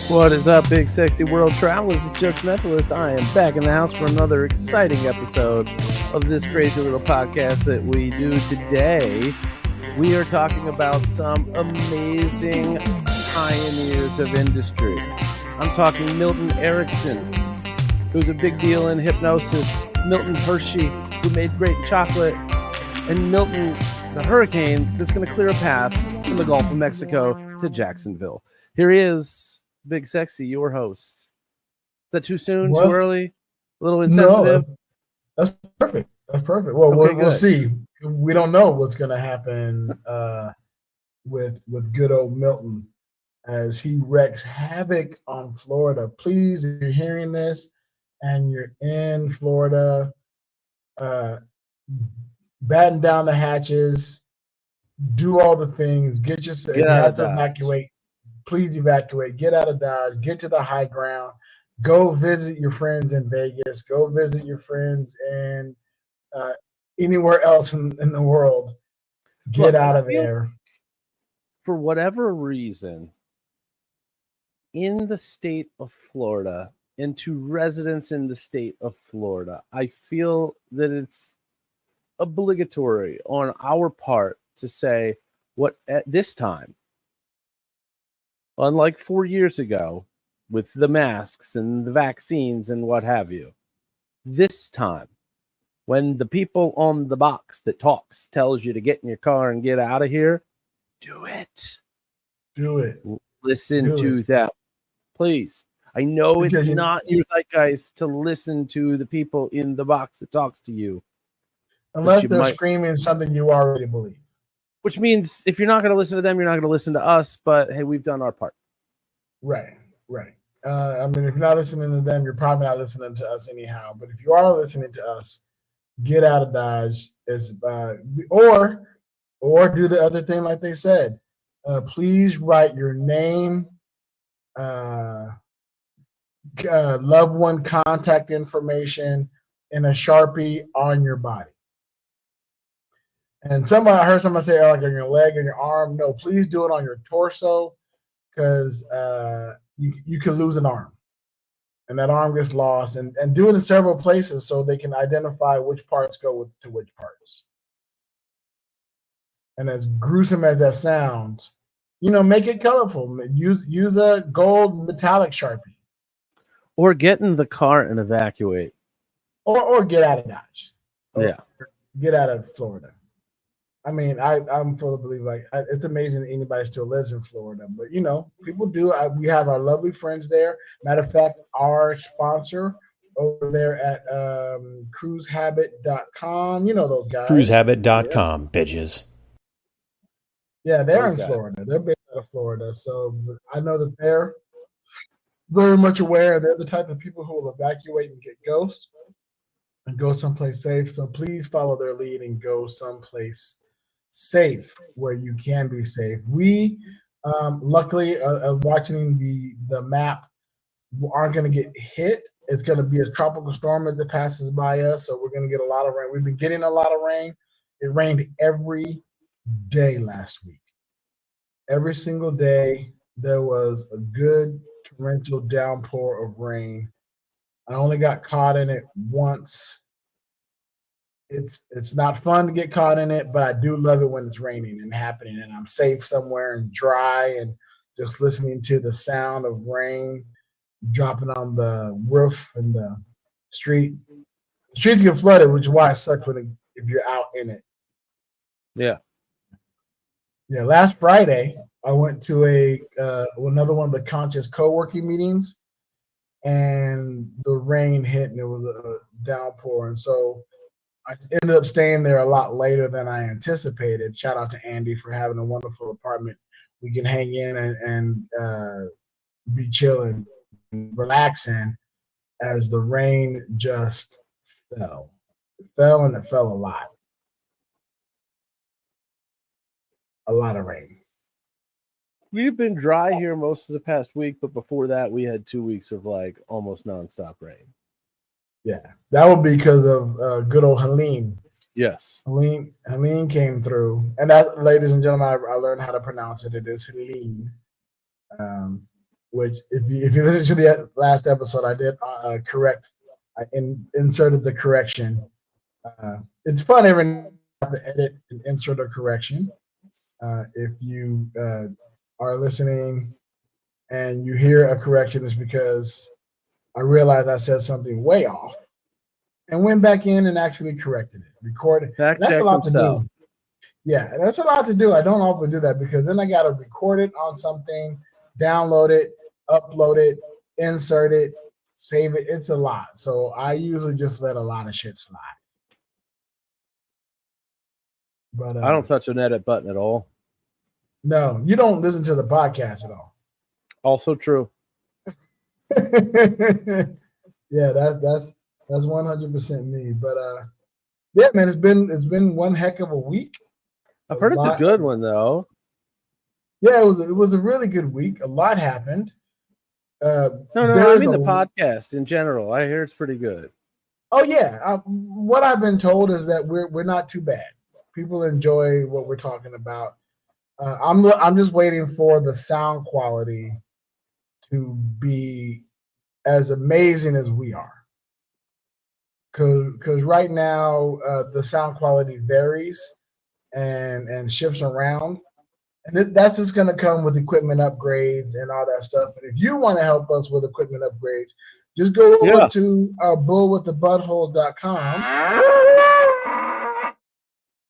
What is up, big sexy world travelers? It's Judge Methodist. I am back in the house for another exciting episode of this crazy little podcast that we do today. We are talking about some amazing pioneers of industry. I'm talking Milton Erickson, who's a big deal in hypnosis, Milton Hershey, who made great chocolate, and Milton the hurricane that's going to clear a path from the Gulf of Mexico to Jacksonville. Here he is. Big Sexy, your host. Is that too soon? Too early? A little insensitive? No, that's perfect. That's perfect. Well, Okay, we'll see. We don't know what's going to happen with good old Milton as he wreaks havoc on Florida. Please, if you're hearing this and you're in Florida, batten down the hatches, do all the things, get yourself. You have to evacuate. Please evacuate, get out of Dodge, get to the high ground, go visit your friends in Vegas, go visit your friends in anywhere else in the world. Get out of there. For whatever reason, in the state of Florida and to residents in the state of Florida, I feel that it's obligatory on our part to say what at this time, unlike 4 years ago with the masks and the vaccines and what have you, this time, when the people on the box that talks tells you to get in your car and get out of here, do it. Do it. Listen to them. Please. I know it's not your zeitgeist to listen to the people in the box that talks to you. Unless they're screaming something you already believe. Which means if you're not going to listen to them, you're not going to listen to us. But hey, we've done our part. Right. I mean, if you're not listening to them, you're probably not listening to us anyhow. But if you are listening to us, get out of Dodge. Or do the other thing like they said. Please write your name, loved one contact information in a Sharpie on your body. And I heard somebody say like on your leg or your arm. No, please do it on your torso because you can lose an arm. And that arm gets lost. And do it in several places so they can identify which parts go to which parts. And as gruesome as that sounds, make it colorful. Use a gold metallic Sharpie. Or get in the car and evacuate. Or get out of Dodge. Yeah. Get out of Florida. I mean, I'm full of belief. It's amazing that anybody still lives in Florida, but people do. We have our lovely friends there. Matter of fact, our sponsor over there at cruisehabit.com. You know those guys. Cruisehabit.com, bitches. Yeah, they're in Florida. They're based out of Florida, so I know that they're very much aware. They're the type of people who will evacuate and get ghosts and go someplace safe. So please follow their lead and go someplace safe where you can be safe. We luckily watching the map aren't going to get hit. It's going to be a tropical storm as it passes by us, so we're going to get a lot of rain. We've been getting a lot of rain. It rained every day last week. Every single day there was a good torrential downpour of rain. I only got caught in it once. It's not fun to get caught in it, but I do love it when it's raining and happening and I'm safe somewhere and dry and just listening to the sound of rain dropping on the roof and the street. The streets get flooded, which is why it sucks if you're out in it. Yeah. Yeah. Last Friday, I went to another one of the conscious co-working meetings, and the rain hit and it was a downpour, and so I ended up staying there a lot later than I anticipated. Shout out to Andy for having a wonderful apartment. We can hang in and be chilling and relaxing as the rain just fell. It fell and it fell a lot. A lot of rain. We've been dry here most of the past week, but before that, we had 2 weeks of almost nonstop rain. Yeah, that would be because of good old Helene. Yes. Helene came through. And that, ladies and gentlemen, I learned how to pronounce it. It is Helene. which if you listen to the last episode, I did correct. I inserted the correction. It's fun every now and then to edit and insert a correction. If you are listening and you hear a correction, it's because I realized I said something way off and went back in and actually corrected it, recorded. Fact That's a check lot himself. to do. Yeah, that's a lot to do. I don't often do that because then I got to record it on something, download it, upload it, insert it, save it. It's a lot. So I usually just let a lot of shit slide. But I don't touch an edit button at all. No, you don't listen to the podcast at all. Also true. Yeah, that's 100% me. But yeah, man, it's been one heck of a week. I've heard it's a good one though. Yeah, it was a really good week. A lot happened. No, I mean the podcast in general. I hear it's pretty good. Oh yeah, what I've been told is that we're not too bad. People enjoy what we're talking about. I'm just waiting for the sound quality to be as amazing as we are. Because right now the sound quality varies and shifts around, and that's just going to come with equipment upgrades and all that stuff. And if you want to help us with equipment upgrades, just go over to bullwiththebutthole.com,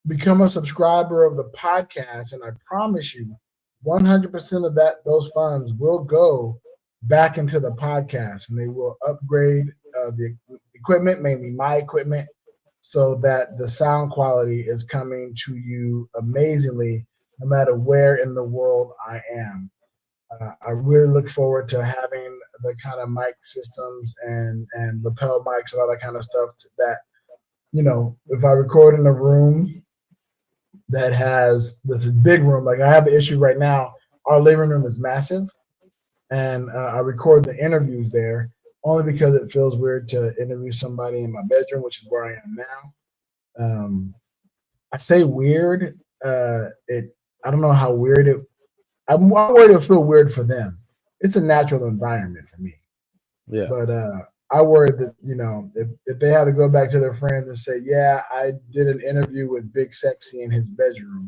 become a subscriber of the podcast, and I promise you 100% of those funds will go back into the podcast, and they will upgrade the equipment, mainly my equipment, so that the sound quality is coming to you amazingly no matter where in the world I am. I really look forward to having the kind of mic systems and lapel mics and all that kind of stuff that, you know, if I record in a room that has this big room, like I have an issue right now, our living room is massive, and I record the interviews there only because it feels weird to interview somebody in my bedroom, which is where I am now. I say weird. I don't know how weird it. I'm worried it'll feel weird for them. It's a natural environment for me. Yeah. But I worry that, you know, if they have to go back to their friends and say, "Yeah, I did an interview with Big Sexy in his bedroom."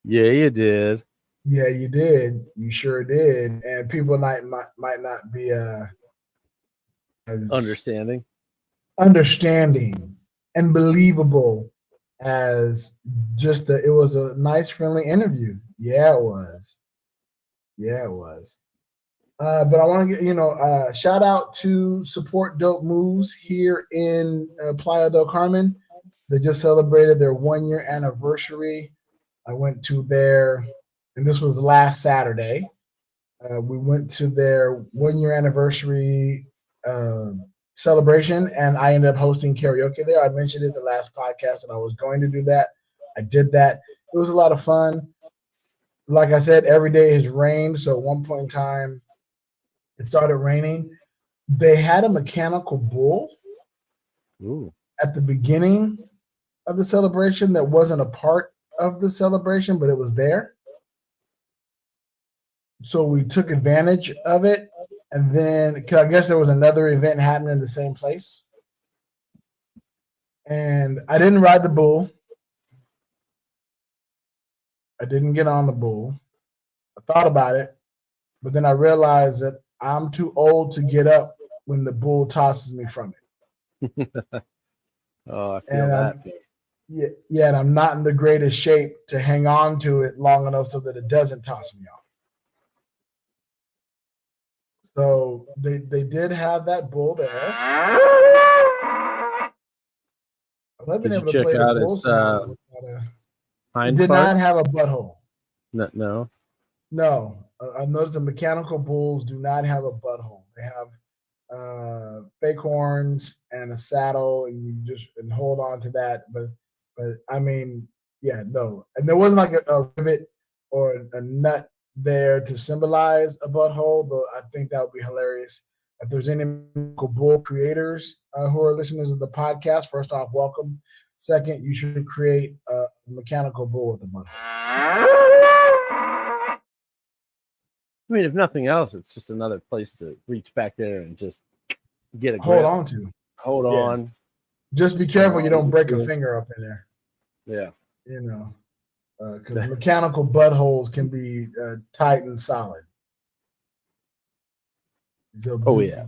Yeah, you did. Yeah, you did. You sure did. And people might not be as understanding and believable as just it was a nice, friendly interview. Yeah, it was. But I want to get, shout out to Support Dope Moves here in Playa del Carmen. They just celebrated their 1-year anniversary. I went to their, and this was last Saturday. We went to their 1-year anniversary celebration, and I ended up hosting karaoke there. I mentioned it the last podcast that I was going to do that. I did that. It was a lot of fun. Like I said, every day has rained. So at one point in time, it started raining. They had a mechanical bull at the beginning of the celebration that wasn't a part of the celebration, but it was there. So we took advantage of it. And then I guess there was another event happening in the same place. And I didn't ride the bull. I didn't get on the bull. I thought about it, but then I realized that I'm too old to get up when the bull tosses me from it. Oh, I feel that. Yeah, and I'm not in the greatest shape to hang on to it long enough so that it doesn't toss me off. So they did have that bull there. I've been able to play the bull song. It did not have a butthole. No. I noticed the mechanical bulls do not have a butthole. They have fake horns and a saddle, and you just hold on to that. But I mean, yeah, no. And there wasn't like a rivet or a nut there to symbolize a butthole, though I think that would be hilarious. If there's any mechanical bull creators who are listeners of the podcast, first off, welcome. Second, you should create a mechanical bull with a butthole. I mean, if nothing else, it's just another place to reach back there and just get a grip. Hold on to. Hold Yeah. on. Just be careful you don't break a finger up in there. Yeah. You know, because mechanical buttholes can be tight and solid. So yeah.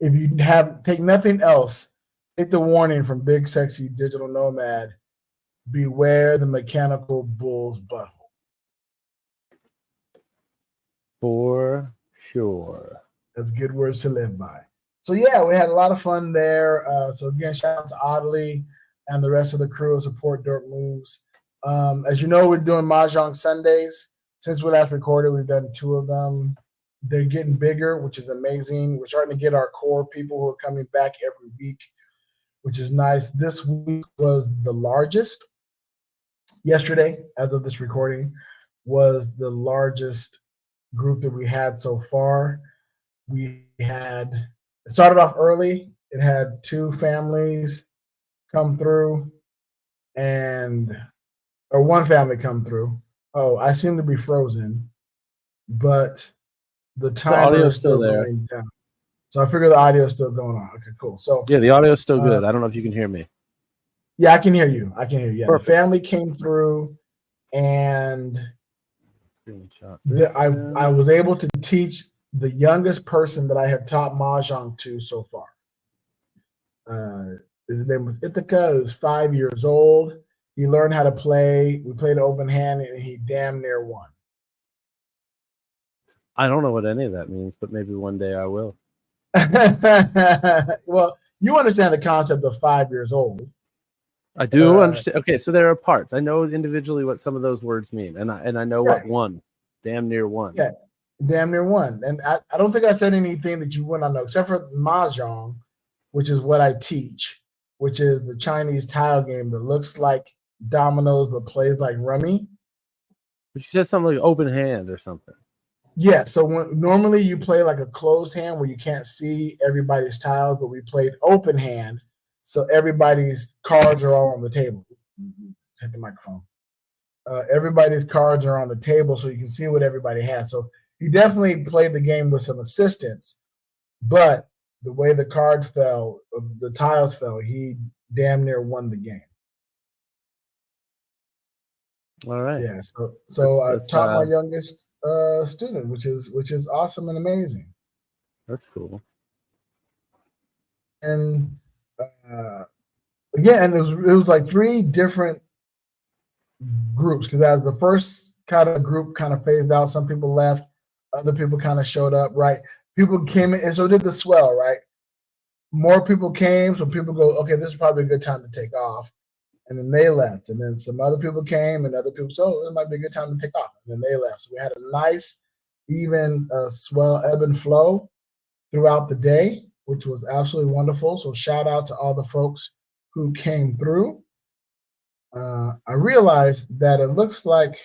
If you take nothing else, take the warning from Big Sexy Digital Nomad. Beware the mechanical bull's butthole. For sure. That's good words to live by. So yeah, we had a lot of fun there. So again, shout out to Audley and the rest of the crew of Support Dirt Moves. As you know, we're doing Mahjong Sundays. Since we last recorded, we've done 2 of them. They're getting bigger, which is amazing. We're starting to get our core people who are coming back every week, which is nice. This week was the largest. Yesterday, as of this recording, was the largest group that we had so far. It started off early. It had 2 families come through or 1 family come through. Oh, I seem to be frozen, but the timer is still there. going down. So I figure the audio is still going on. Okay, cool. So yeah, the audio is still good. I don't know if you can hear me. Yeah, I can hear you. Yeah, Perfect. the family came through, and I was able to teach the youngest person that I have taught Mahjong to so far. His name was Ithaca. He was 5 years old. He learned how to play. We played an open hand, and he damn near won. I don't know what any of that means, but maybe one day I will. Well, you understand the concept of 5 years old. I do understand. Okay, so there are parts. I know individually what some of those words mean, and I know what one, damn near one. Yeah, damn near one. And I don't think I said anything that you wouldn't know, except for Mahjong, which is what I teach, which is the Chinese tile game that looks like dominoes but plays like rummy. But you said something like open hand or something. Yeah, so normally you play like a closed hand where you can't see everybody's tiles, but we played open hand, so everybody's cards are all on the table. Hit the microphone. Everybody's cards are on the table, so you can see what everybody has. So he definitely played the game with some assistance, but the way the card fell, the tiles fell, he damn near won the game. All right. Yeah. So I taught my youngest student, which is awesome and amazing. That's cool. And again, it was like 3 different groups, because as the first kind of group kind of phased out, some people left, other people kind of showed up, right? People came in, and so did the swell, right? More people came, so people go, okay, this is probably a good time to take off. And then they left. And then some other people came, and other people said, oh, it might be a good time to take off. And then they left. So we had a nice, even swell ebb and flow throughout the day, which was absolutely wonderful. So shout out to all the folks who came through. I realized that it looks like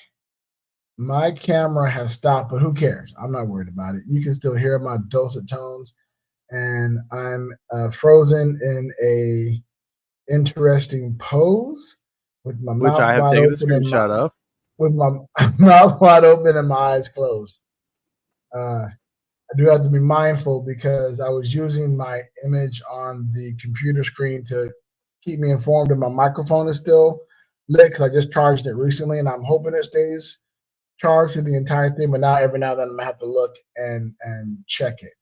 my camera has stopped, but who cares? I'm not worried about it. You can still hear my dulcet tones, and I'm frozen in a interesting pose with my mouth wide open with my mouth wide open and my eyes closed. I do have to be mindful because I was using my image on the computer screen to keep me informed, and my microphone is still lit because I just charged it recently, and I'm hoping it stays charged through the entire thing. But now every now and then I'm gonna have to look and check it.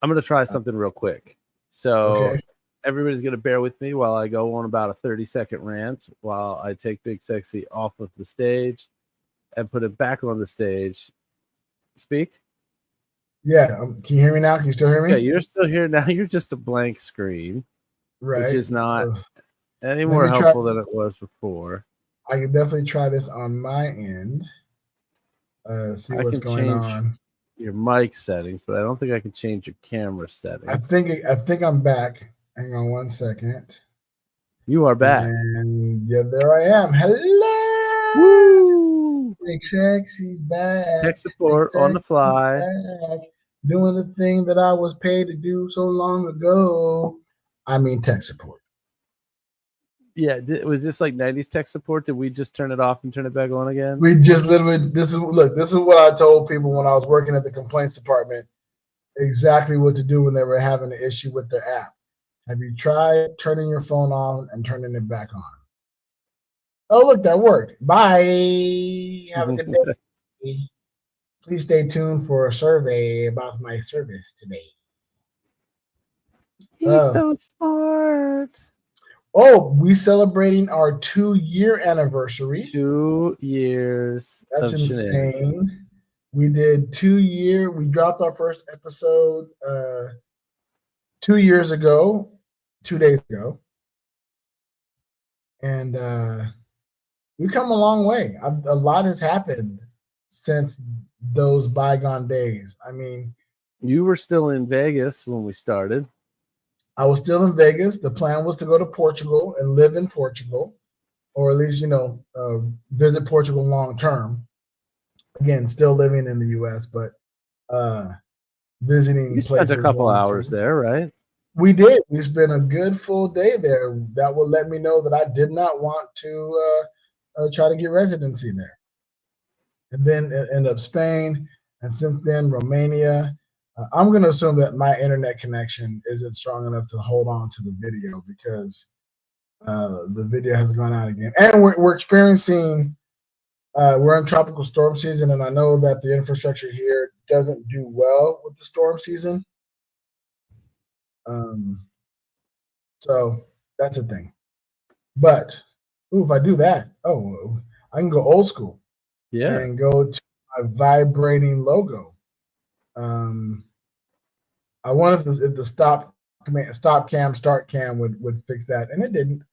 I'm gonna try something real quick. So everybody's gonna bear with me while I go on about a 30-second rant while I take Big Sexy off of the stage and put it back on the stage. Speak. Yeah, can you hear me now? Can you still hear me? Yeah, you're still here now. You're just a blank screen, right? Which is not any more helpful than it was before. I can definitely try this on my end. See what's going on. Your mic settings, but I don't think I can change your camera settings. I think I'm back. Hang on 1 second. You are back. And yeah, there I am. Hello. Woo! Big Sexy's back. Tech support on the fly. Back. Doing the thing that I was paid to do so long ago. I mean tech support. Yeah, was this like 90s tech support? Did we just turn it off and turn it back on again? We just literally, this is what I told people when I was working at the complaints department, exactly what to do when they were having an issue with their app. Have you tried turning your phone on and turning it back on? Oh, look, that worked. Bye. Have a good day. Please stay tuned for a survey about my service today. He's so smart. Oh, we celebrating our 2-year anniversary. 2 years. That's insane. We did 2 year. We dropped our first episode 2 years ago, 2 days ago, and we've come a long way. A lot has happened since those bygone days. I mean, you were still in Vegas when we started. I was still in Vegas. The plan was to go to Portugal and live in Portugal, or at least, visit Portugal long term. Again, still living in the U.S., but visiting you places. Spent a couple hours there, right? We did. We spent a good full day there. That will let me know that I did not want to try to get residency there. And then end up Spain, and since then Romania. I'm going to assume that my internet connection isn't strong enough to hold on to the video, because the video has gone out again. And we're experiencing, we're in tropical storm season, and I know that the infrastructure here doesn't do well with the storm season. So that's a thing. But if I do that, I can go old school. Yeah. And go to my vibrating logo. I wondered if the stop cam, start cam would fix that, and it didn't.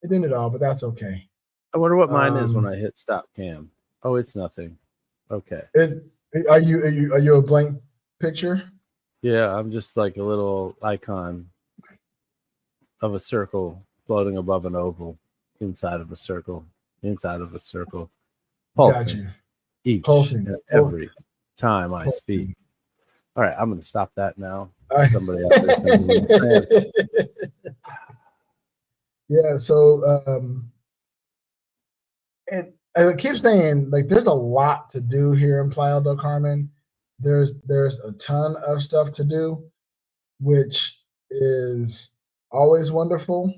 It didn't at all, but that's okay. I wonder what mine is when I hit stop cam. Oh, it's nothing. Okay. Are you a blank picture? Yeah, I'm just like a little icon of a circle floating above an oval, inside of a circle, pulsing. Pulsing every time I speak. All right, I'm going to stop that now. Right. Somebody out there's going to be Yeah, so and I keep saying, like, there's a lot to do here in Playa del Carmen. There's a ton of stuff to do, which is always wonderful.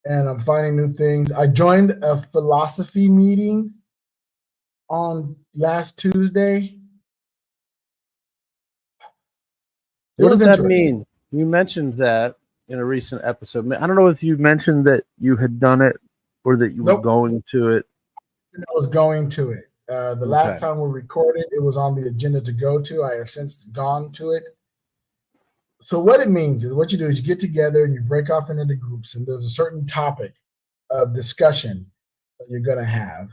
And I'm finding new things. I joined a philosophy meeting on last Tuesday. What does that mean? You mentioned that in a recent episode. I don't know if you mentioned that you had done it or that you were going to it. I was going to it. The last time we recorded, it was on the agenda to go to. I have since gone to it. So what it means is, what you do is you get together and you break off into groups, and there's a certain topic of discussion that you're going to have.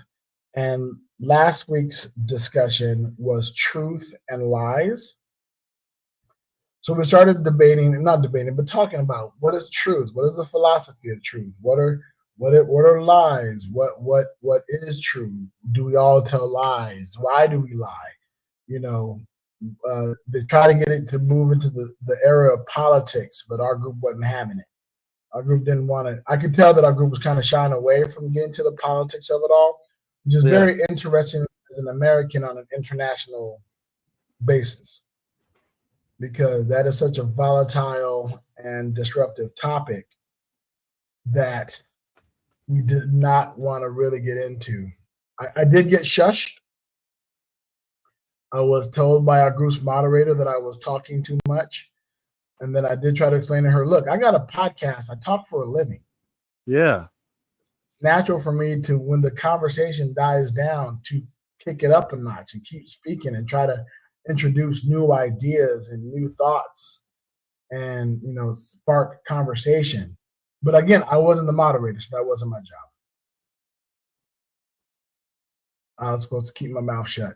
And last week's discussion was truth and lies. So we started but talking about what is truth, what is the philosophy of truth, what are lies, what is true? Do we all tell lies? Why do we lie? They try to get it to move into the era of politics, but our group wasn't having it. Our group didn't want it. I could tell that our group was kind of shying away from getting to the politics of it all, which is very interesting as an American on an international basis, because that is such a volatile and disruptive topic that we did not want to really get into. I did get shushed. I was told by our group's moderator that I was talking too much. And then I did try to explain to her, look, I got a podcast. I talk for a living. Yeah. It's natural for me to, when the conversation dies down, to kick it up a notch and keep speaking and try to introduce new ideas and new thoughts and, spark conversation. But again, I wasn't the moderator, so that wasn't my job. I was supposed to keep my mouth shut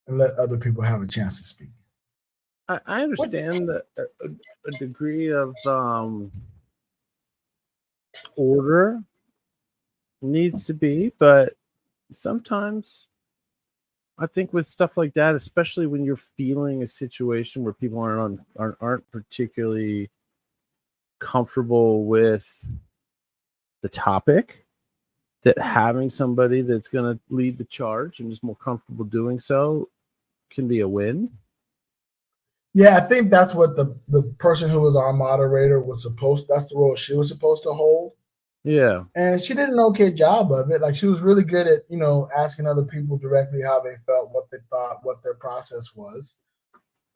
and let other people have a chance to speak. I understand that a degree of order needs to be, but sometimes I think with stuff like that, especially when you're feeling a situation where people aren't particularly comfortable with the topic, that having somebody that's going to lead the charge and is more comfortable doing so can be a win. Yeah, I think that's what the person who was our moderator was that's the role she was supposed to hold. Yeah. And she did an okay job of it. Like, she was really good at, asking other people directly how they felt, what they thought, what their process was.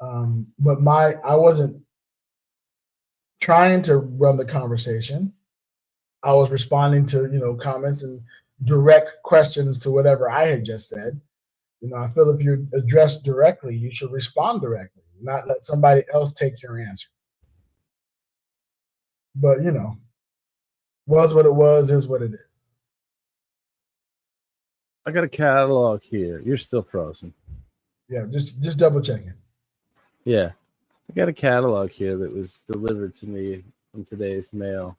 But I wasn't trying to run the conversation. I was responding to, comments and direct questions to whatever I had just said. I feel if you're addressed directly, you should respond directly, not let somebody else take your answer. But, was what it was, is what it is. I got a catalog here. You're still frozen. Yeah, just double checking. Yeah. I got a catalog here that was delivered to me in today's mail.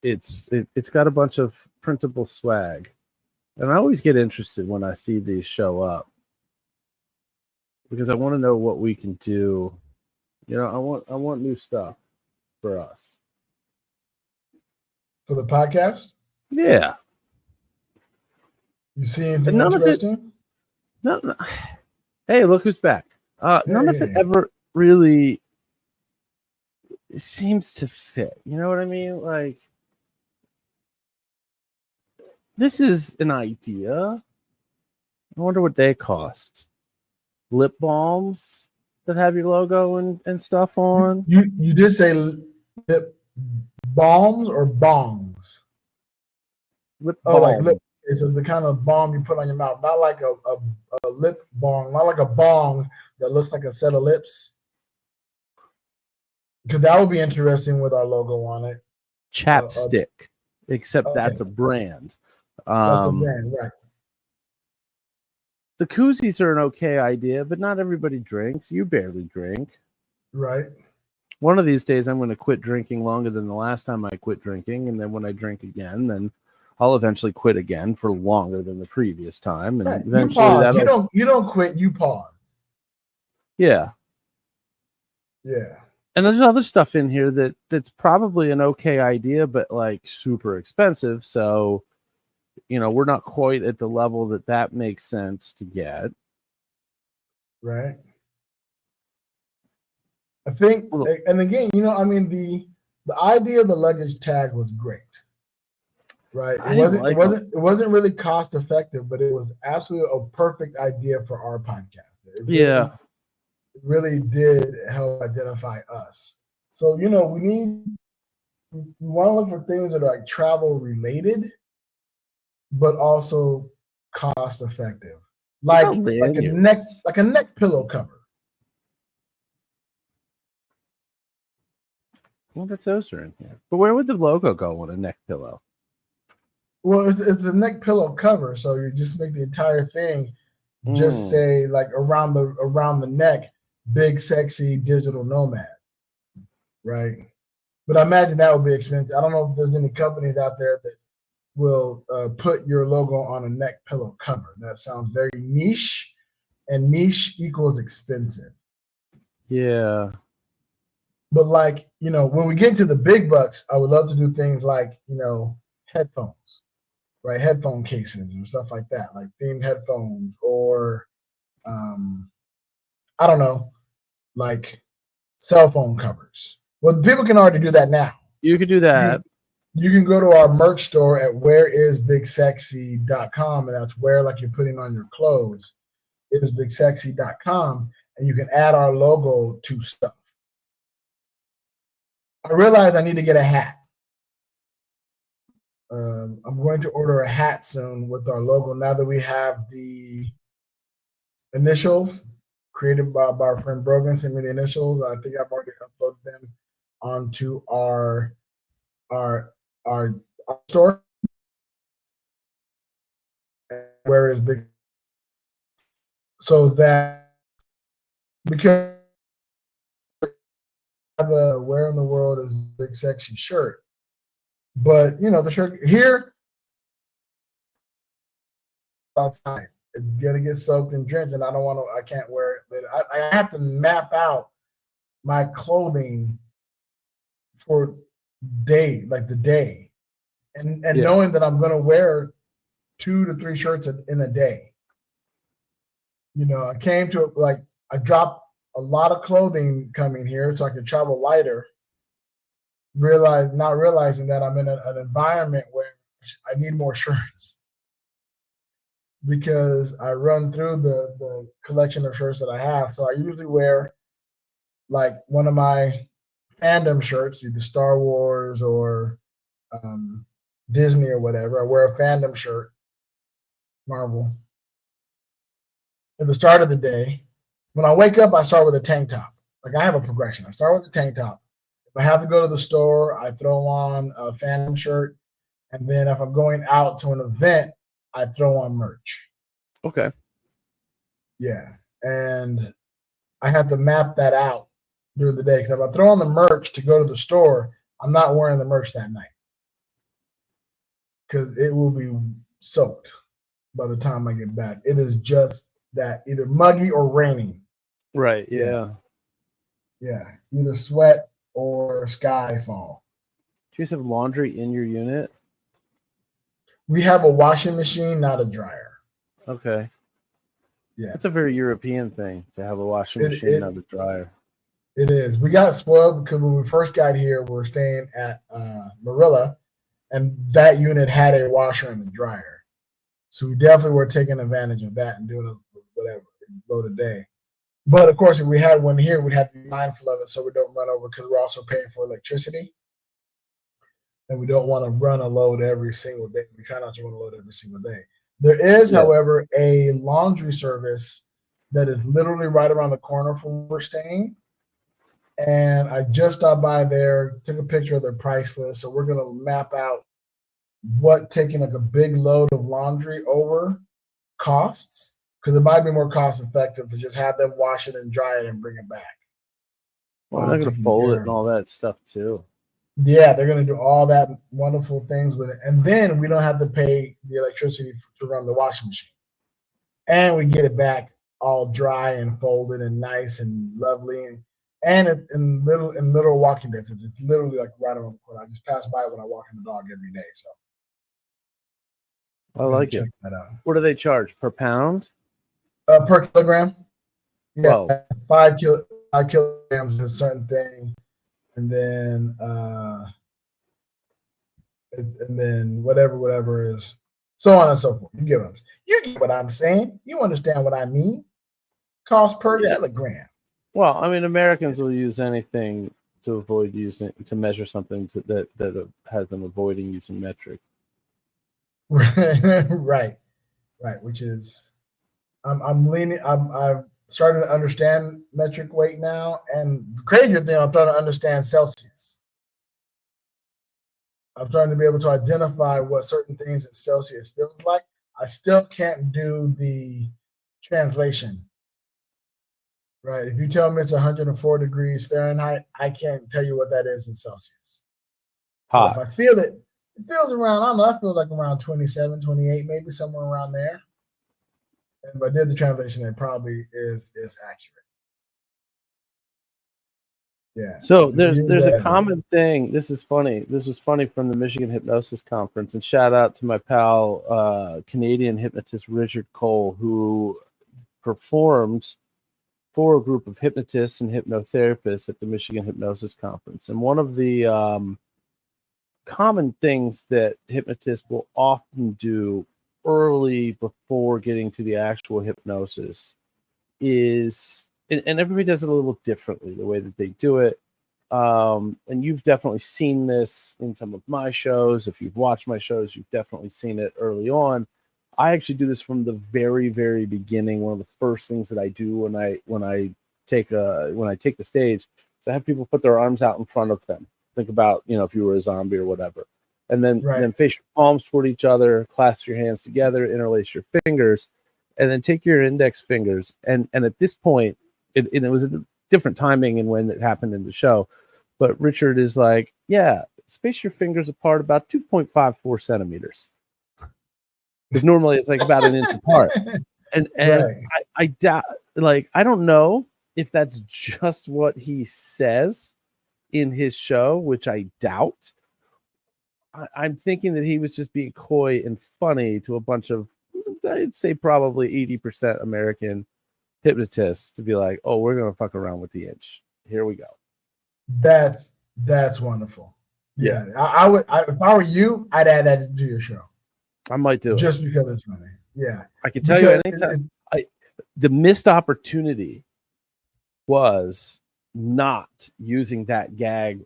It's got a bunch of printable swag. And I always get interested when I see these show up, because I want to know what we can do. I want new stuff for us. For the podcast? Yeah. You see anything interesting? No. Hey, look who's back. None of it ever really seems to fit. You know what I mean? Like, this is an idea. I wonder what they cost. Lip balms that have your logo and stuff on. You did say lip balms or bongs? Lip balm. Like lip. It's the kind of balm you put on your mouth, not like a lip balm, not like a bong that looks like a set of lips. Because that would be interesting with our logo on it. Chapstick, except okay. That's a brand. That's a brand, right? The koozies are an okay idea, but not everybody drinks. You barely drink. Right. One of these days, I'm going to quit drinking longer than the last time I quit drinking. And then when I drink again, then I'll eventually quit again for longer than the previous time. And right. Eventually you don't quit, you pause. Yeah. Yeah. And there's other stuff in here that's probably an okay idea, but like super expensive. So, we're not quite at the level that makes sense to get. Right. I think, and again, the idea of the luggage tag was great. Right. It wasn't really cost effective, but it was absolutely a perfect idea for our podcast. It really did help identify us. So, we want to look for things that are like travel related, but also cost effective. Like a neck pillow cover. I wonder if those are in here. But where would the logo go on a neck pillow? Well, it's a neck pillow cover, so you just make the entire thing just say, like, around the neck, big sexy digital nomad, right? But I imagine that would be expensive. I don't know if there's any companies out there that will put your logo on a neck pillow cover. That sounds very niche, and niche equals expensive. Yeah. But like, when we get to the big bucks, I would love to do things like, headphones, right? Headphone cases and stuff like that, like themed headphones, or I don't know, like cell phone covers. Well, people can already do that now. You could do that. You can go to our merch store at whereisbigsexy.com, and that's where, like, you're putting on your clothes, isbigsexy.com, and you can add our logo to stuff. I realize I need to get a hat. I'm going to order a hat soon with our logo now that we have the initials created by our friend Brogan. Sent me the initials. I think I've already uploaded them onto our store. Where is big? So that, because the where in the world is big sexy shirt, but the shirt here outside, it's gonna get soaked and drenched, and I can't wear it. But I have to map out my clothing for the day, and knowing that I'm going to wear 2 to 3 shirts in a day. I came to I dropped a lot of clothing coming here so I could travel lighter. Not realizing that I'm in an environment where I need more shirts because I run through the collection of shirts that I have. So I usually wear like one of my fandom shirts, either Star Wars or Disney or whatever. I wear a fandom shirt, Marvel. At the start of the day, when I wake up, I start with a tank top. Like I have a progression. I start with the tank top. If I have to go to the store, I throw on a fandom shirt. And then if I'm going out to an event, I throw on merch. Okay. Yeah. And I have to map that out during the day. Because if I throw on the merch to go to the store, I'm not wearing the merch that night. Because it will be soaked by the time I get back. It is just that either muggy or raining. Right. Yeah. Yeah. Either sweat or sky fall. Do you have laundry in your unit? We have a washing machine, not a dryer. Okay. Yeah. It's a very European thing to have a washing machine, not a dryer. It is. We got spoiled because when we first got here, we were staying at Marilla, and that unit had a washer and a dryer. So we definitely were taking advantage of that and doing whatever, load a day. But of course, if we had one here, we'd have to be mindful of it so we don't run over because we're also paying for electricity. And we don't want to run a load every single day. We try not to run a load every single day. There is, however, a laundry service that is literally right around the corner from where we're staying. And I just stopped by there, took a picture of their price list. So we're going to map out what taking like a big load of laundry over costs. Because it might be more cost effective to just have them wash it and dry it and bring it back. Well, they're going to fold it and all that stuff too. Yeah, they're going to do all that wonderful things with it. And then we don't have to pay the electricity to run the washing machine. And we get it back all dry and folded and nice and lovely. And in little walking distance. It's literally like right around the corner. I just pass by when I walk the dog every day. So I like it. That out. What do they charge per pound? Per kilogram. Yeah, Whoa. 5 kilograms is a certain thing, and then whatever is so on and so forth. You get what I'm saying. You understand what I mean? Cost per kilogram. Well, I mean, Americans will use anything to avoid using to measure something that has them avoiding using metric. Right. Which is, I'm starting to understand metric weight now, and the crazier thing, I'm starting to understand Celsius. I'm starting to be able to identify what certain things in Celsius feels like. I still can't do the translation. Right. If you tell me it's 104 degrees Fahrenheit, I can't tell you what that is in Celsius. Hot. If I feel it, it feels around, I don't know, I feel like around 27, 28, maybe somewhere around there. And if I did the translation, it probably is accurate. Yeah. So there's a common thing. This is funny. This was funny from the Michigan Hypnosis Conference. And shout out to my pal, Canadian hypnotist Richard Cole, who performed for a group of hypnotists and hypnotherapists at the Michigan Hypnosis Conference. And one of the common things that hypnotists will often do early before getting to the actual hypnosis is, and everybody does it a little differently, the way that they do it. And you've definitely seen this in some of my shows. If you've watched my shows, you've definitely seen it early on. I actually do this from the very, very beginning. One of the first things that I do when I take the stage is I have people put their arms out in front of them. Think about, if you were a zombie or whatever, and then face your palms toward each other, clasp your hands together, interlace your fingers, and then take your index fingers. And at this point, it was a different timing and when it happened in the show, but Richard is like, yeah, space your fingers apart about 2.54 centimeters. Because normally it's like about an inch apart. And I doubt, I don't know if that's just what he says, in his show, which I doubt. I'm thinking that he was just being coy and funny to a bunch of, I'd say probably 80% American hypnotists to be like, oh, we're going to fuck around with the inch. Here we go. That's wonderful. Yeah. I would, if I were you, I'd add that to your show. I might do just it. because it's funny. Yeah. I can tell you anytime. The missed opportunity was not using that gag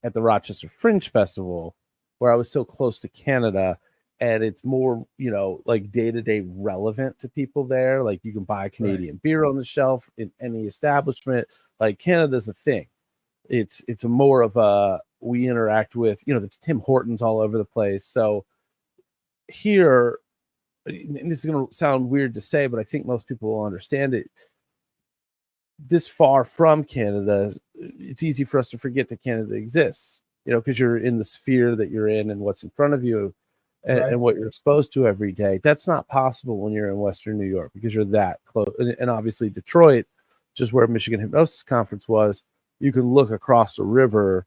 at the Rochester Fringe Festival, where I was so close to Canada, and it's more, like day-to-day relevant to people there. Like you can buy Canadian beer on the shelf in any establishment. Like Canada's a thing. It's a more of a, we interact with, there's Tim Hortons all over the place. So here, and this is going to sound weird to say, but I think most people will understand it. This far from Canada, it's easy for us to forget that Canada exists, because you're in the sphere that you're in and what's in front of you and what you're exposed to every day. That's not possible when you're in Western New York because you're that close. And obviously Detroit, just where Michigan Hypnosis Conference was, you can look across the river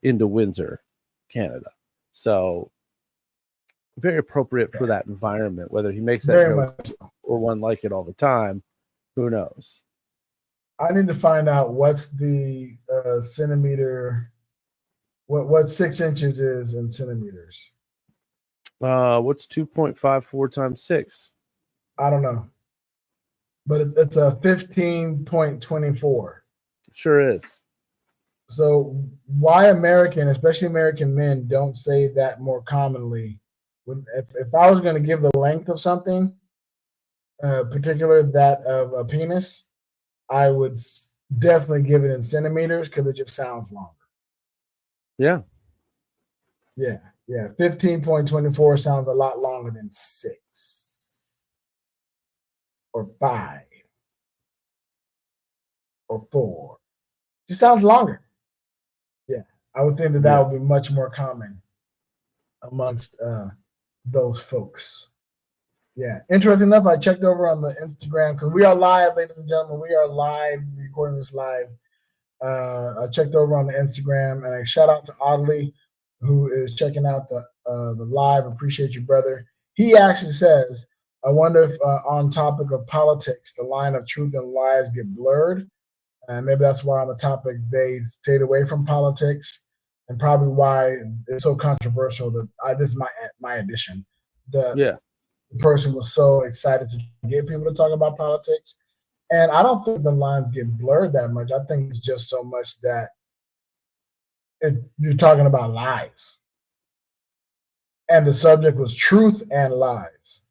into Windsor, Canada. So very appropriate for that environment. Whether he makes that joke or one like it all the time, who knows? I need to find out what's the centimeter, what 6 inches is in centimeters. What's 2.54 times 6? I don't know, but it's a 15.24. Sure is. So why especially American men, don't say that more commonly? If I was going to give the length of something, particular that of a penis, I would definitely give it in centimeters because it just sounds longer. Yeah. Yeah. 15.24 sounds a lot longer than 6 or 5 or 4. Just sounds longer. Yeah. I would think that would be much more common amongst those folks. Yeah. Interesting enough, I checked over on the Instagram because we are live, ladies and gentlemen. We are live, recording this live. I checked over on the Instagram, and I shout out to Audley, who is checking out the live. Appreciate you, brother. He actually says, I wonder if on topic of politics, the line of truth and lies get blurred. And maybe that's why on the topic they stayed away from politics, and probably why it's so controversial. That this is my addition. The person was so excited to get people to talk about politics. And I don't think the lines get blurred that much. I think it's just so much that you're talking about lies. And the subject was truth and lies.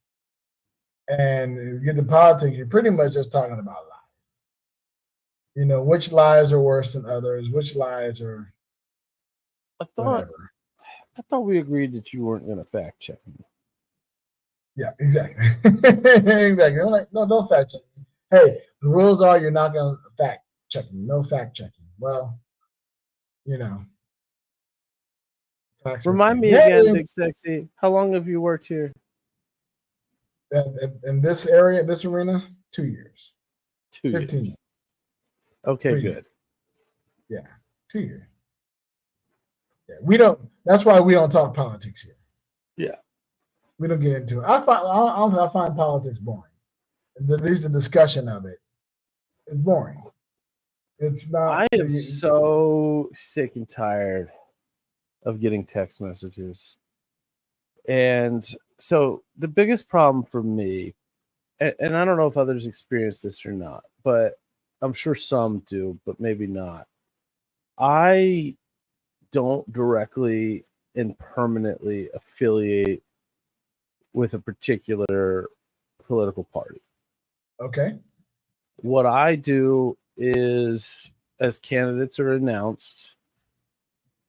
And if you get to politics, you're pretty much just talking about lies. Which lies are worse than others, which lies are whatever. I thought we agreed that you weren't going to fact check me. Yeah, exactly. Exactly. I'm like, no, don't fact check me. Hey, the rules are you're not going to fact check me. No fact checking. Well, Remind me again, Big Sexy, how long have you worked here? In this area, this arena, 2 years. 15 years. Okay, 3 good. Years. Yeah, 2 years. Yeah, that's why we don't talk politics here. Yeah. We don't get into it. I find politics boring. At least the discussion of it is boring. It's not. I am so sick and tired of getting text messages. And so the biggest problem for me, and I don't know if others experience this or not, but I'm sure some do, but maybe not. I don't directly and permanently affiliate with a particular political party. Okay. What I do is, as candidates are announced,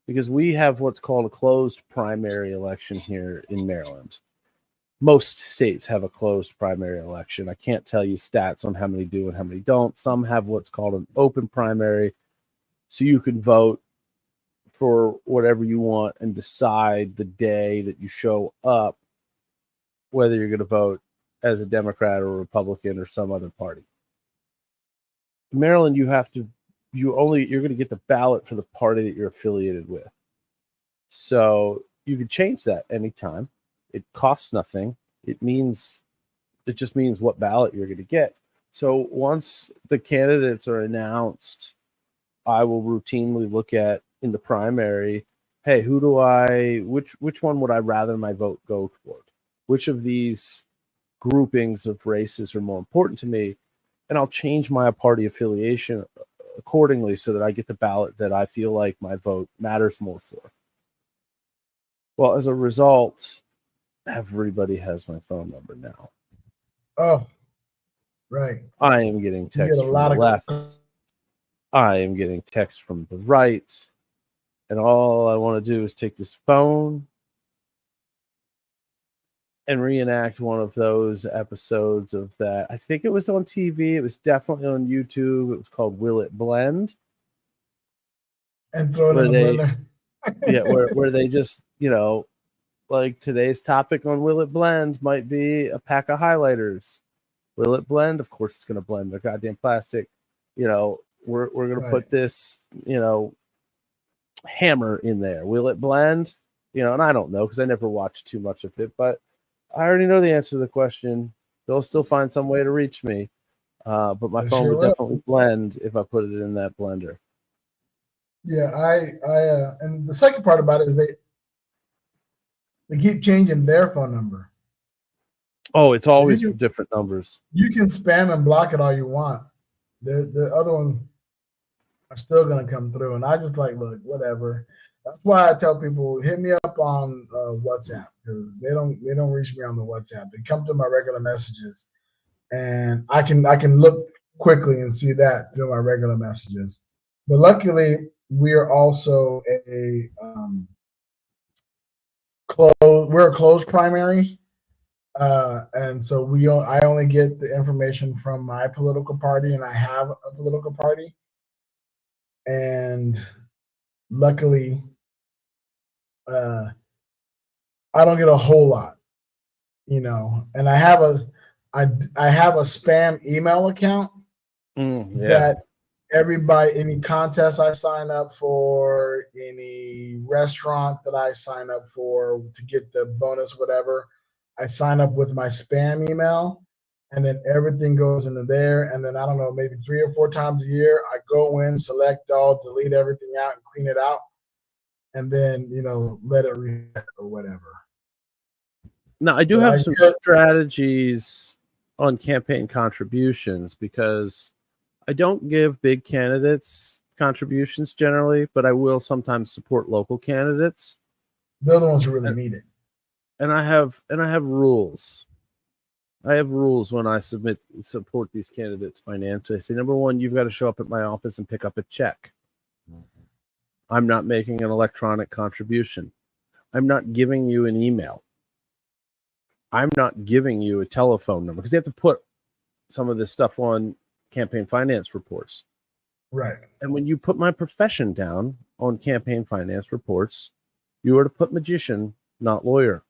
because we have what's called a closed primary election here in Maryland. Most states have a closed primary election. I can't tell you stats on how many do and how many don't. Some have what's called an open primary, so you can vote for whatever you want and decide the day that you show up whether you're going to vote as a Democrat or a Republican or some other party. In Maryland, you you're going to get the ballot for the party that you're affiliated with. So you can change that anytime. It costs nothing. It just means what ballot you're going to get. So once the candidates are announced, I will routinely look at in the primary, hey, which one would I rather my vote go toward? Which of these groupings of races are more important to me? And I'll change my party affiliation accordingly so that I get the ballot that I feel like my vote matters more for. Well, as a result, everybody has my phone number now. Oh, right. I am getting texts from the left. I am getting texts from the right. And all I want to do is take this phone and reenact one of those episodes of that. I think it was on TV. It was definitely on YouTube. It was called Will It Blend? And throw it in the blender. Yeah, where they just, like today's topic on Will It Blend might be a pack of highlighters. Will it blend? Of course it's going to blend. They're goddamn plastic. We're going to put this, hammer in there. Will it blend? And I don't know because I never watched too much of it, but I already know the answer to the question. They'll still find some way to reach me. But my phone would definitely blend if I put it in that blender. Yeah, and the second part about it is they keep changing their phone number. Oh, it's always different numbers. You can spam and block it all you want. The other ones are still going to come through. And I just look, whatever. That's why I tell people, hit me up on WhatsApp because they don't reach me on the WhatsApp. They come to my regular messages, and I can look quickly and see that through my regular messages. But luckily, we are also we're a closed primary. And so I only get the information from my political party, and I have a political party. And luckily, I don't get a whole lot, and I have a spam email account that any contest I sign up for, any restaurant that I sign up for to get the bonus, whatever, I sign up with my spam email, and then everything goes into there. And then I don't know, maybe 3 or 4 times a year, I go in, select all, delete everything out, and clean it out, and then let it reset or whatever. Now, I do have some strategies on campaign contributions because I don't give big candidates contributions generally, but I will sometimes support local candidates. They're the ones who really need it. And I have rules. I have rules when I support these candidates financially. I say, number one, you've got to show up at my office and pick up a check. I'm not making an electronic contribution. I'm not giving you an email. I'm not giving you a telephone number because they have to put some of this stuff on campaign finance reports. Right. And when you put my profession down on campaign finance reports, you are to put magician, not lawyer.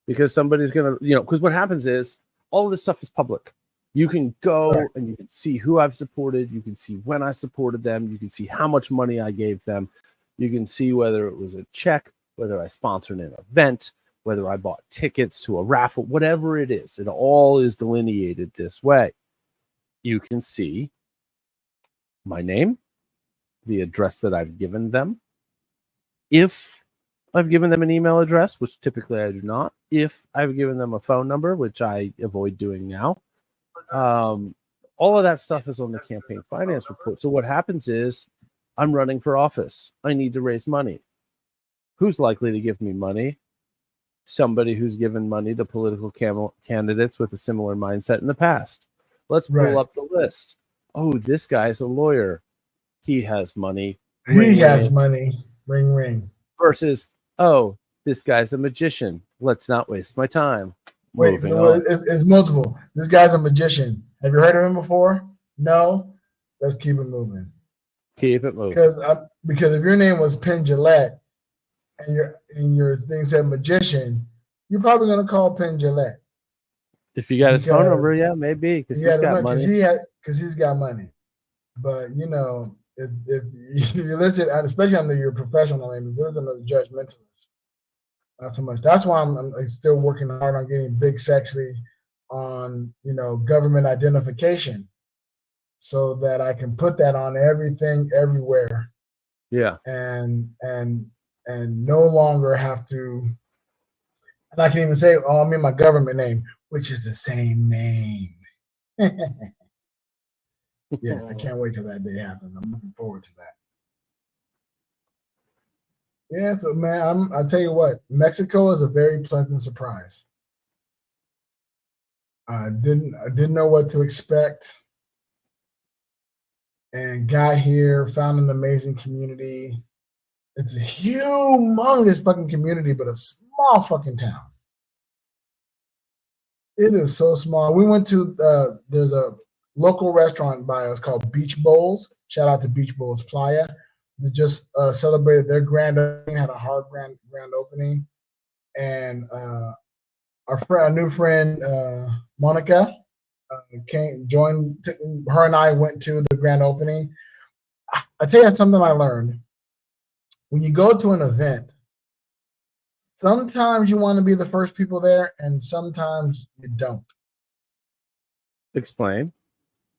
Because somebody's going to, because what happens is all of this stuff is public. You can go and you can see who I've supported. You can see when I supported them. You can see how much money I gave them. You can see whether it was a check, whether I sponsored an event, whether I bought tickets to a raffle, whatever it is. It all is delineated this way. You can see my name, the address that I've given them. If I've given them an email address, which typically I do not. If I've given them a phone number, which I avoid doing now. All of that stuff is on the campaign finance report. So what happens is I'm running for office. I need to raise money. Who's likely to give me money? Somebody who's given money to political candidates with a similar mindset in the past. Let's pull up the list. Oh, this guy's a lawyer. He has money. He has money. Ring, ring. Versus, oh, this guy's a magician. Let's not waste my time. Wait, it's multiple. This guy's a magician. Have you heard of him before? No. Let's keep it moving. Keep it moving. Because if your name was Penn Jillette and your thing said magician, you're probably gonna call Penn Jillette. If you got his phone number, yeah, maybe because he's got money. Because he's got money. But you know, if you're listed, and especially under your professional name, if you're listed as a judgmentalist, not so much. That's why I'm still working hard on getting big sexy on government identification, so that I can put that on everything everywhere. Yeah. And no longer have to. And I can even say, "Oh, I'm in my government name," which is the same name. Yeah, I can't wait till that day happens. I'm looking forward to that. Yeah, so man, I'll tell you what, Mexico is a very pleasant surprise. I didn't know what to expect, and got here, found an amazing community. It's a humongous fucking community, but a small fucking town. It is so small. We went to there's a local restaurant by us called Beach Bowls. Shout out to Beach Bowls Playa. They just celebrated their grand opening, had a hard grand opening, and our new friend Monica joined. Her and I went to the grand opening. I tell you something I learned. When you go to an event, sometimes you want to be the first people there, and sometimes you don't. Explain.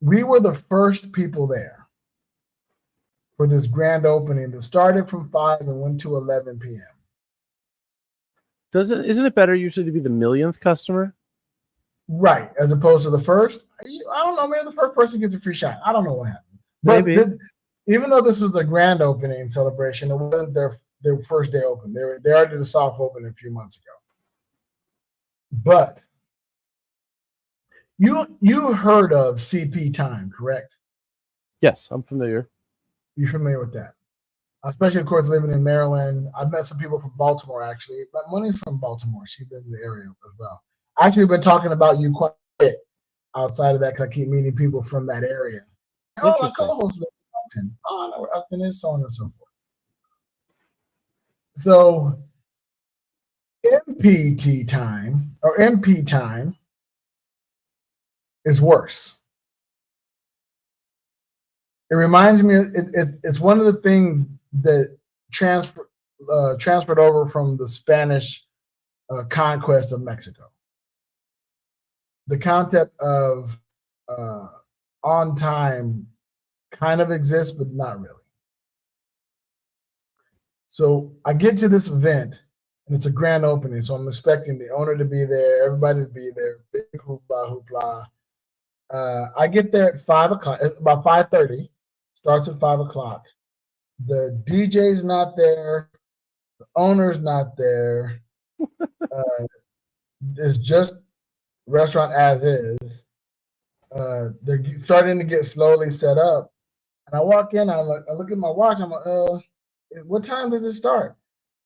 We were the first people there for this grand opening that started from 5 and went to 11 p.m. Isn't it better usually to be the millionth customer? Right, as opposed to the first. I don't know, maybe the first person gets a free shot. I don't know what happened. But even though this was the grand opening celebration, it wasn't their first day open. They already did a soft opening a few months ago. But you heard of CP time, correct? Yes, I'm familiar. You're familiar with that? Especially, of course, living in Maryland. I've met some people from Baltimore, actually. My money's from Baltimore. She's been in the area as well. Actually, we've been talking about you quite a bit outside of that because I keep meeting people from that area. Oh, my co-host lives in Elkton. Oh, I know where Elkton is, so on and so forth. So, MPT time, or MP time, is worse. It reminds me, it's one of the things that transferred over from the Spanish conquest of Mexico. The concept of on time kind of exists, but not really. So I get to this event, and it's a grand opening, so I'm expecting the owner to be there, everybody to be there, big hoopla, hoopla. I get there at 5 o'clock, about 5:30, starts at 5 o'clock. The DJ's not there, the owner's not there. It's just restaurant as is. They're starting to get slowly set up, and I walk in. I look at my watch. I'm like, what time does it start?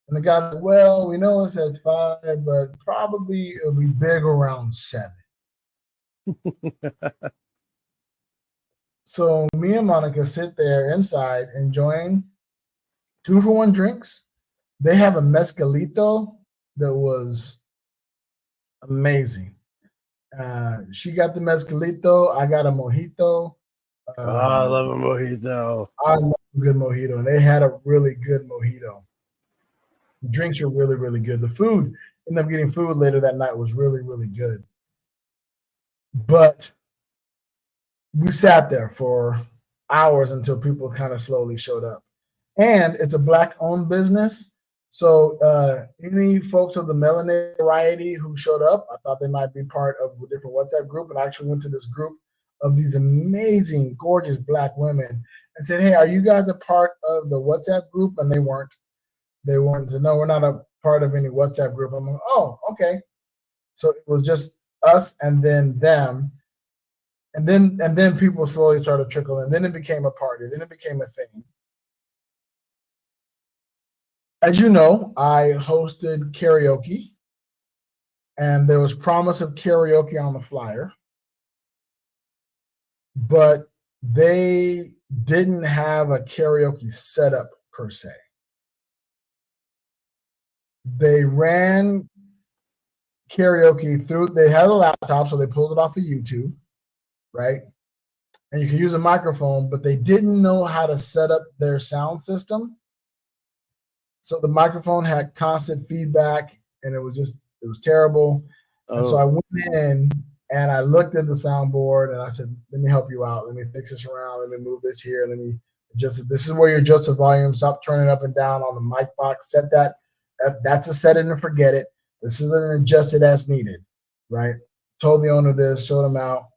And the guy's like, well, we know it says 5, but probably it'll be big around 7. So me and Monica sit there inside enjoying 2-for-1 drinks. They have a mezcalito that was amazing. She got the mezcalito. I got a mojito. I love a mojito. I love a good mojito, and they had a really good mojito. The drinks were really, really good. The food, ended up getting food later that night, was really, really good. But we sat there for hours until people kind of slowly showed up. And it's a Black-owned business. So any folks of the melanated variety who showed up, I thought they might be part of a different WhatsApp group. And I actually went to this group of these amazing, gorgeous Black women and said, hey, are you guys a part of the WhatsApp group? And they weren't. They weren't. No, we're not a part of any WhatsApp group. I'm like, oh, okay. So it was just us and then them. And then people slowly started trickling. And then it became a party. Then it became a thing. As you know, I hosted karaoke, and there was promise of karaoke on the flyer, but they didn't have a karaoke setup per se. They ran karaoke through, they had a laptop, so they pulled it off of YouTube, right? and you can use a microphone, but they didn't know how to set up their sound system. So the microphone had constant feedback, and it was terrible. And so I went in and I looked at the soundboard and I said, let me help you out. Let me fix this around. Let me move this here. Let me adjust it. This is where you adjust the volume. Stop turning up and down on the mic box. Set that. That's a set it and forget it. This is an adjusted as needed, right? Told the owner this, showed him out,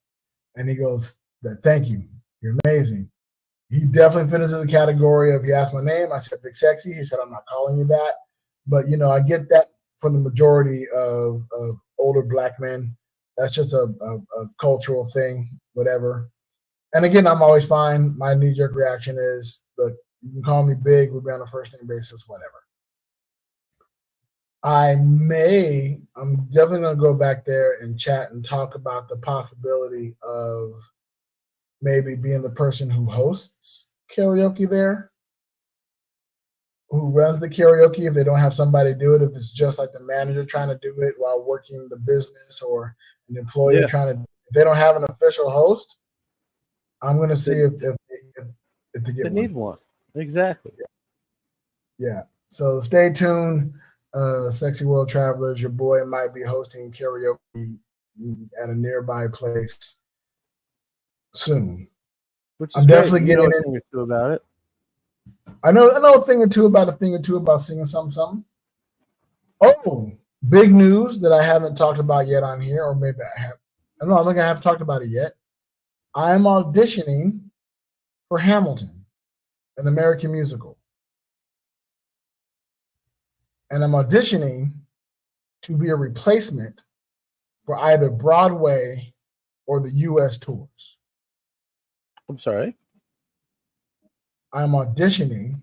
and he goes, thank you. You're amazing. He definitely fit into the category of, he asked my name. I said, Big Sexy. He said, I'm not calling you that. But, I get that from the majority of older Black men. That's just a cultural thing, whatever. And again, I'm always fine. My knee-jerk reaction is, look, you can call me Big. We'll be on a first-name basis, whatever. I'm definitely going to go back there and chat and talk about the possibility of maybe being the person who hosts karaoke there, who runs the karaoke if they don't have somebody do it, if it's just like the manager trying to do it while working the business, or an employer trying to, if they don't have an official host, I'm going to see if they get need one. Exactly. Yeah. So stay tuned. Sexy World Travelers, your boy might be hosting karaoke at a nearby place soon. I'm definitely getting a thing or two about it. I know a thing or two about singing something. Oh, big news that I haven't talked about yet on here, or maybe I have. I don't know. I think I haven't talked about it yet. I'm auditioning for Hamilton, an American musical. And I'm auditioning to be a replacement for either Broadway or the U.S. tours. I'm sorry? I'm auditioning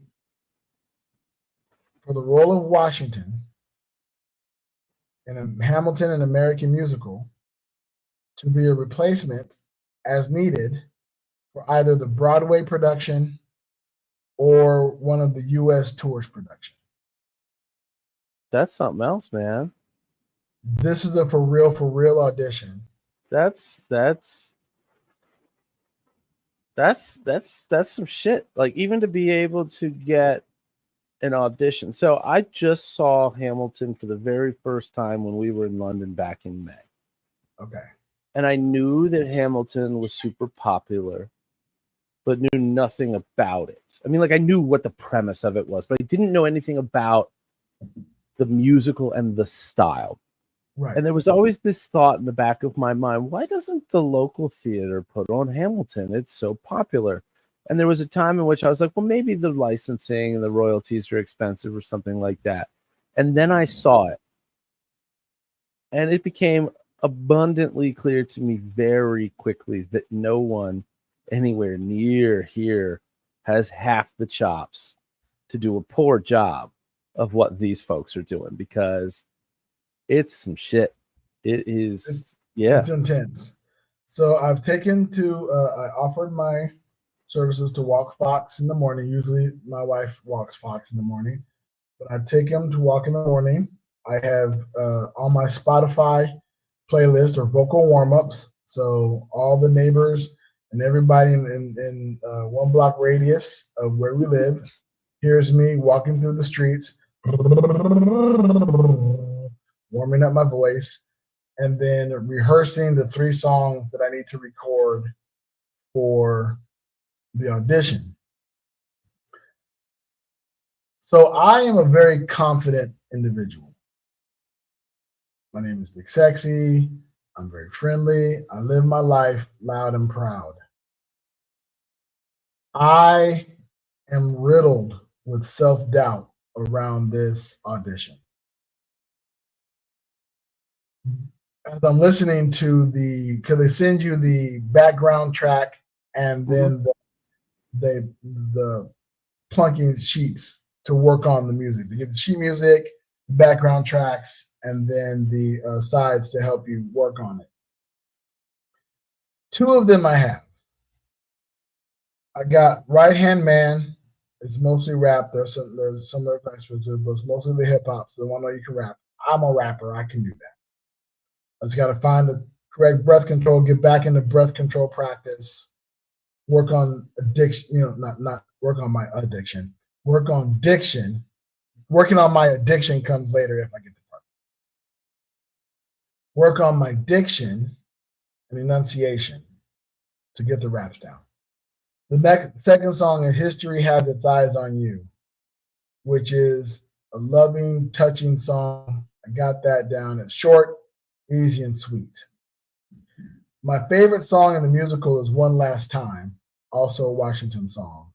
for the role of Washington in a Hamilton, an American musical, to be a replacement as needed for either the Broadway production or one of the U.S. tours production. That's something else, man. This is a for real audition. That's some shit. Like, even to be able to get an audition. So I just saw Hamilton for the very first time when we were in London back in May. Okay. And I knew that Hamilton was super popular, but knew nothing about it. I mean, like, I knew what the premise of it was, but I didn't know anything about the musical and the style. Right. And there was always this thought in the back of my mind, why doesn't the local theater put on Hamilton? It's so popular. And there was a time in which I was like, well, maybe the licensing and the royalties are expensive or something like that. And then I saw it. And it became abundantly clear to me very quickly that no one anywhere near here has half the chops to do a poor job of what these folks are doing, because it's some shit. It is, it's intense. So I've taken to, I offered my services to walk Fox in the morning. Usually my wife walks Fox in the morning, but I take him to walk in the morning. I have on my Spotify playlist or vocal warm-ups. So all the neighbors and everybody in 1 block radius of where we live hears me walking through the streets, warming up my voice, and then rehearsing the 3 songs that I need to record for the audition. So I am a very confident individual. My name is Big Sexy. I'm very friendly. I live my life loud and proud. I am riddled with self-doubt around this audition. As I'm listening to because they send you the background track and then the plunking sheets to work on the music. To get the sheet music, the background tracks, and then the sides to help you work on it. 2 of them I have. I got Right Hand Man. It's mostly rap. There's some other aspects to it, but it's mostly the hip hop. So they want to know you can rap. I'm a rapper. I can do that. I just got to find the correct breath control, get back into breath control practice, work on addiction, not work on my addiction, work on diction. Working on my addiction comes later if I get the part. Work on my diction and enunciation to get the raps down. The second song in History Has Its Eyes on You, which is a loving, touching song. I got that down. It's short, easy, and sweet. My favorite song in the musical is One Last Time, also a Washington song.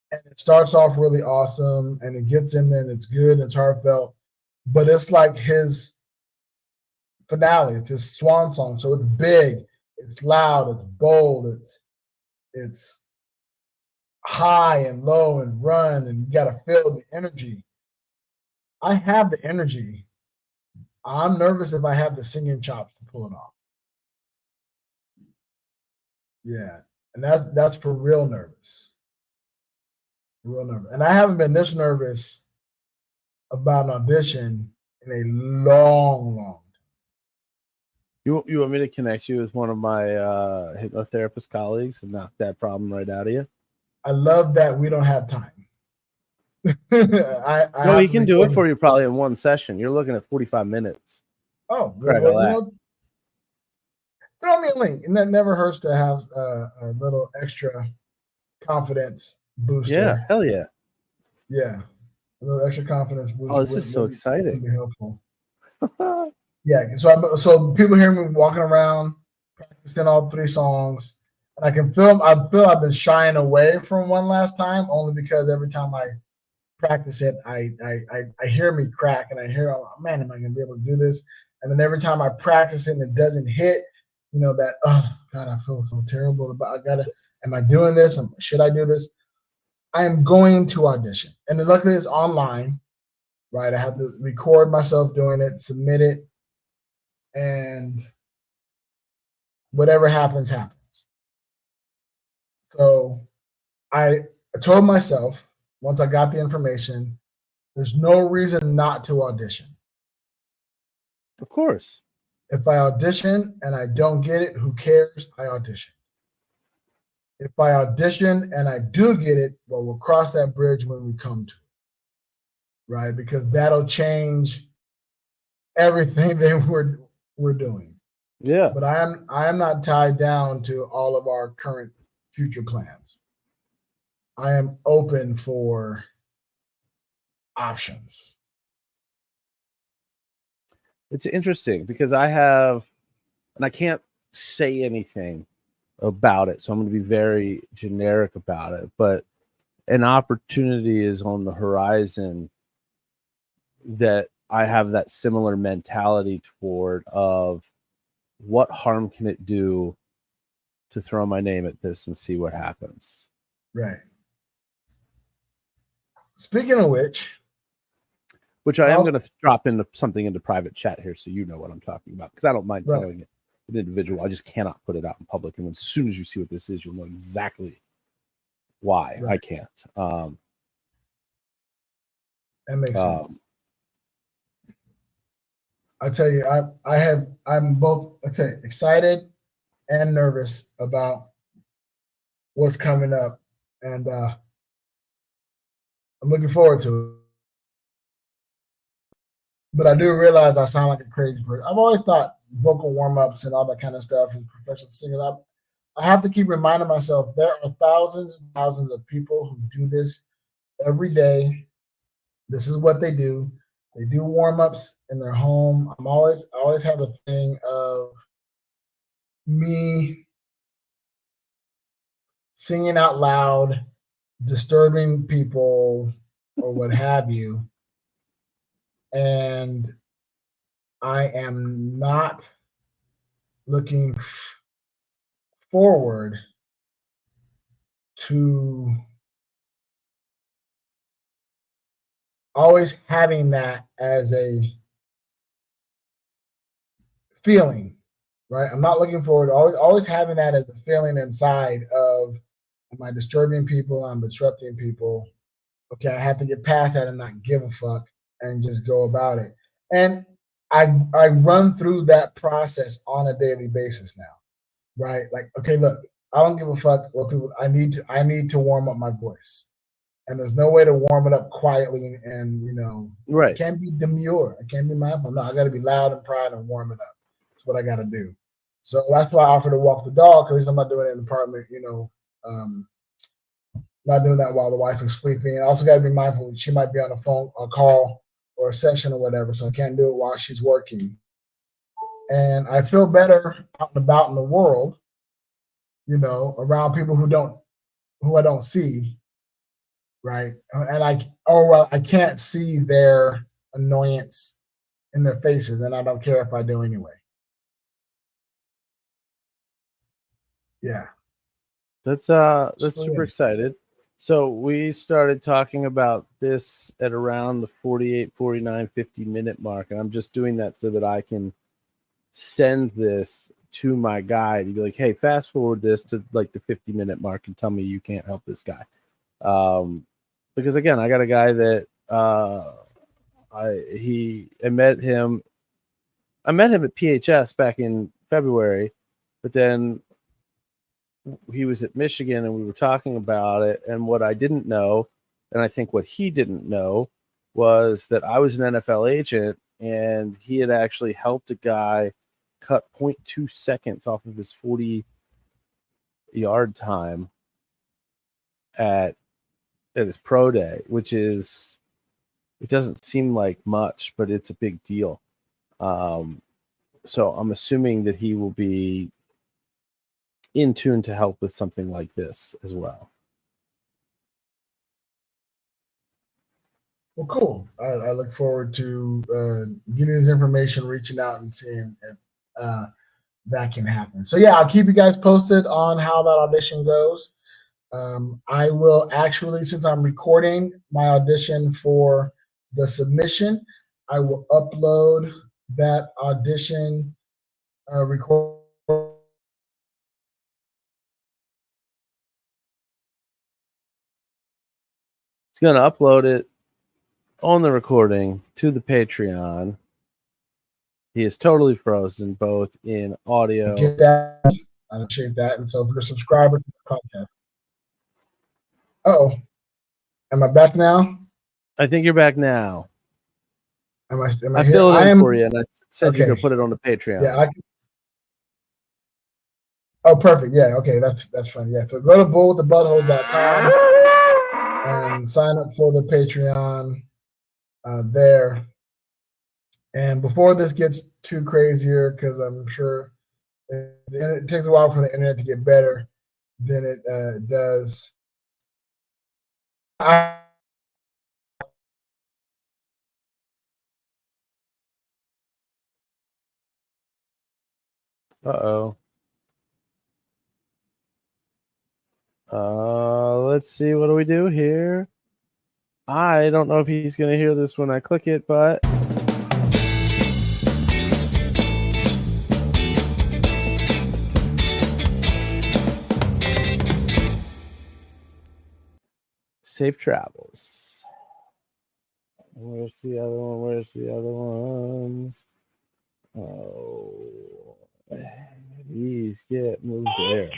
And it starts off really awesome, and it gets in there, and it's good, and it's heartfelt, but it's like his finale. It's his swan song, so it's big, it's loud, it's bold, it's high and low and run, and you got to feel the energy. I have the energy. I'm nervous if I have the singing chops to pull it off. Yeah, and that's for real nervous. Real nervous. And I haven't been this nervous about an audition in a long time. You want me to connect you with one of my hypnotherapist colleagues and knock that problem right out of you? I love that we don't have time. No, he can do it for you probably in one session. You're looking at 45 minutes. Oh, well, throw me a link. And that never hurts to have a little extra confidence booster. Yeah, hell yeah. Yeah, a little extra confidence booster. Oh, this is so exciting. Would be helpful. Yeah, so people hear me walking around, practicing all 3 songs, and I feel I've been shying away from One Last Time only because every time I practice it, I hear me crack, and I hear, oh man, am I gonna be able to do this? And then every time I practice it and it doesn't hit, that, oh God, I feel so terrible about. Am I doing this? Should I do this? I am going to audition, and luckily it's online, right? I have to record myself doing it, submit it, and whatever happens, happens. So I told myself once I got the information, there's no reason not to audition. Of course. If I audition and I don't get it, who cares? I audition. If I audition and I do get it, well, we'll cross that bridge when we come to it, right? Because that'll change everything that we're doing. Yeah. But I am not tied down to all of our current future plans. I am open for options. It's interesting because I can't say anything about it, so I'm going to be very generic about it, but an opportunity is on the horizon that I have that similar mentality toward of what harm can it do to throw my name at this and see what happens. Right. Speaking of which I am going to drop something into private chat here so you know what I'm talking about, because I don't mind telling it an individual. I just cannot put it out in public, and as soon as you see what this is, you'll know exactly why I can't. That makes sense. I tell you, I'm both excited and nervous about what's coming up, and I'm looking forward to it. But I do realize I sound like a crazy person. I've always thought vocal warm-ups and all that kind of stuff and professional singers, I have to keep reminding myself there are thousands and thousands of people who do this every day. This is what they do. They do warm-ups in their home. I always have a thing of me singing out loud, disturbing people or what have you. And I am not looking forward to always having that as a feeling, right? I'm not looking forward to always having that as a feeling inside of, am I disturbing people? I'm disrupting people. Okay, I have to get past that and not give a fuck and just go about it. And I run through that process on a daily basis now, right? Like, okay, look, I don't give a fuck what people. I need to warm up my voice, and there's no way to warm it up quietly and right. I can't be demure. I can't be mindful. No, I got to be loud and proud and warm it up. That's what I got to do. So that's why I offer to walk the dog, because at least I'm not doing it in the apartment. Not doing that while the wife is sleeping. I also got to be mindful. She might be on a phone, a call, or a session or whatever, so I can't do it while she's working. And I feel better out and about in the world, around people who I don't see, right? And I can't see their annoyance in their faces, and I don't care if I do anyway. Yeah. That's super excited. So we started talking about this at around the 48, 49, 50 minute mark. And I'm just doing that so that I can send this to my guy to be like, hey, fast forward this to like the 50-minute mark and tell me you can't help this guy. Because again, I got a guy that I met him at PHS back in February, but then he was at Michigan and we were talking about it. And what I didn't know, and I think what he didn't know, was that I was an NFL agent and he had actually helped a guy cut 0.2 seconds off of his 40-yard time at his pro day, which is, it doesn't seem like much, but it's a big deal. So I'm assuming that he will be in tune to help with something like this as well. Well, cool. I look forward to getting this information, reaching out, and seeing if that can happen. So yeah, I'll keep you guys posted on how that audition goes. I will actually, since I'm recording my audition for the submission, I will upload that audition record. It's going to upload it on the recording to the Patreon. He is totally frozen, both in audio. Get that. I appreciate that. And so if you're a subscriber to the podcast. Oh, am I back now? I think you're back now. Am I I here? filled it in for you, and I said okay. You could put it on the Patreon. Yeah. Oh, perfect. Yeah. Okay. That's fun. Yeah. So go to bullwiththebutthole.com and sign up for the Patreon there. And before this gets too crazier, because I'm sure it takes a while for the internet to get better than it does. Uh-oh. Let's see. What do we do here? I don't know if he's going to hear this when I click it, but... Safe travels. Where's the other one? Oh, please get moved there.